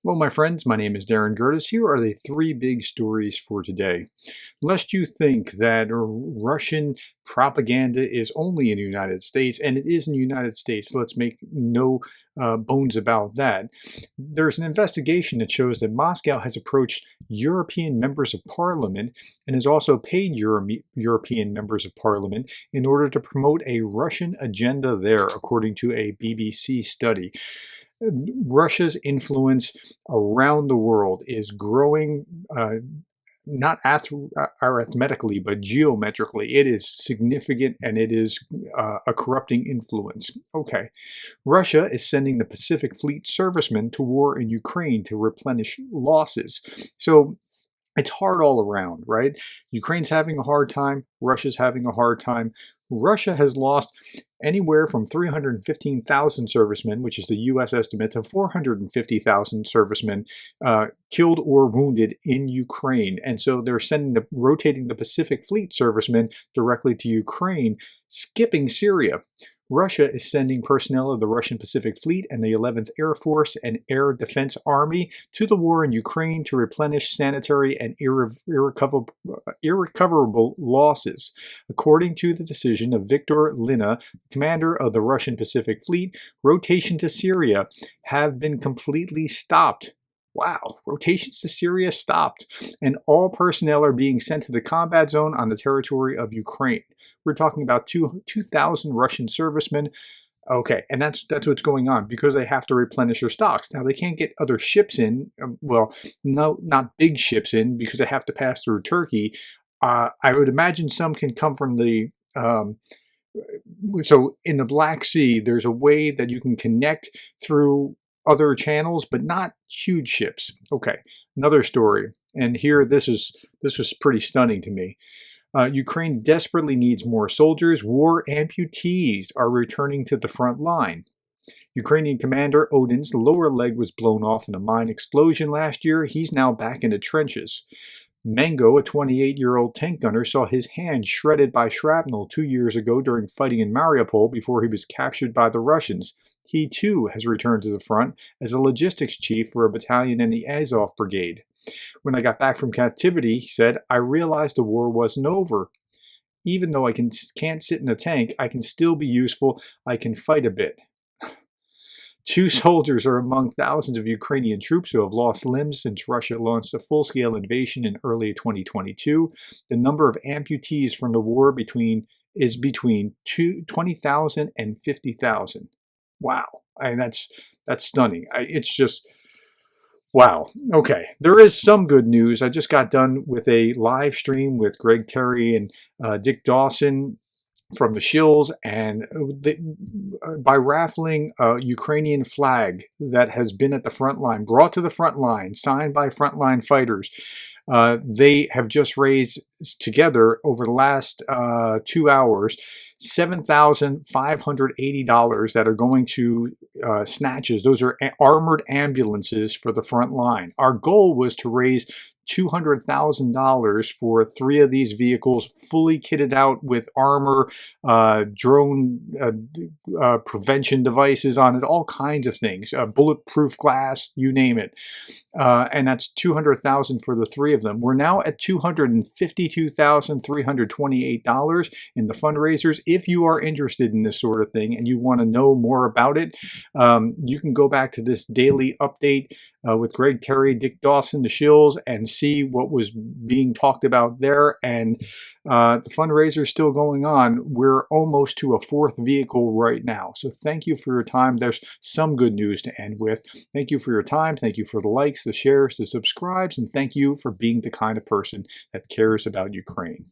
Hello, my friends. My name is Darren Gerdes. Here are the three big stories for today. Lest you think that Russian propaganda is only in the United States, and it is in the United States, let's make no bones about that. There's an investigation that shows that Moscow has approached European members of parliament and has also paid European members of parliament in order to promote a Russian agenda there, according to a BBC study. Russia's influence around the world is growing, not arithmetically, but geometrically. It is significant, and it is a corrupting influence. Okay, Russia is sending the Pacific Fleet servicemen to war in Ukraine to replenish losses. So it's hard all around, right? Ukraine's having a hard time. Russia's having a hard time. Russia has lost anywhere from 315,000 servicemen, which is the U.S. estimate, to 450,000 servicemen killed or wounded in Ukraine. And so they're rotating the Pacific Fleet servicemen directly to Ukraine, skipping Syria. Russia is sending personnel of the Russian Pacific Fleet and the 11th Air Force and Air Defense Army to the war in Ukraine to replenish sanitary and irrecoverable losses. According to the decision of Viktor Lina, commander of the Russian Pacific Fleet, rotation to Syria have been completely stopped. Wow, rotations to Syria stopped, and all personnel are being sent to the combat zone on the territory of Ukraine. We're talking about 2,000 Russian servicemen. Okay, and that's what's going on, because they have to replenish their stocks. Now, they can't get other ships in, well, no, not big ships in, because they have to pass through Turkey. I would imagine some can come from the... so in the Black Sea, there's a way that you can connect through other channels, but not huge ships. Okay, another story. And here, this was pretty stunning to me. Ukraine desperately needs more soldiers. War amputees are returning to the front line. Ukrainian commander Odin's lower leg was blown off in a mine explosion last year. He's now back in the trenches. Mengo, a 28-year-old tank gunner, saw his hand shredded by shrapnel 2 years ago during fighting in Mariupol before he was captured by the Russians. He, too, has returned to the front as a logistics chief for a battalion in the Azov Brigade. When I got back from captivity, he said, I realized the war wasn't over. Even though I can't sit in a tank, I can still be useful. I can fight a bit. 2 soldiers are among thousands of Ukrainian troops who have lost limbs since Russia launched a full-scale invasion in early 2022. The number of amputees from the war is between 20,000 and 50,000. Wow, that's stunning. It's just, wow. Okay, there is some good news. I just got done with a live stream with Greg Terry and Dick Dawson from the Shills, and by raffling a Ukrainian flag that has been at the front line, brought to the front line, signed by frontline fighters, they have just raised together over the last 2 hours $7,580 that are going to snatches. Those are armored ambulances for the front line. Our goal was to raise $200,000 for 3 of these vehicles, fully kitted out with armor, drone prevention devices on it, all kinds of things, bulletproof glass, you name it. And that's $200,000 for the 3 of them. We're now at $252,328 in the fundraisers. If you are interested in this sort of thing and you want to know more about it, you can go back to this daily update with Greg Terry, Dick Dawson, the Shills, and see what was being talked about there. And the fundraiser is still going on. We're almost to a 4th vehicle right now. So thank you for your time. There's some good news to end with. Thank you for your time. Thank you for the likes, the shares, the subscribes, and thank you for being the kind of person that cares about Ukraine.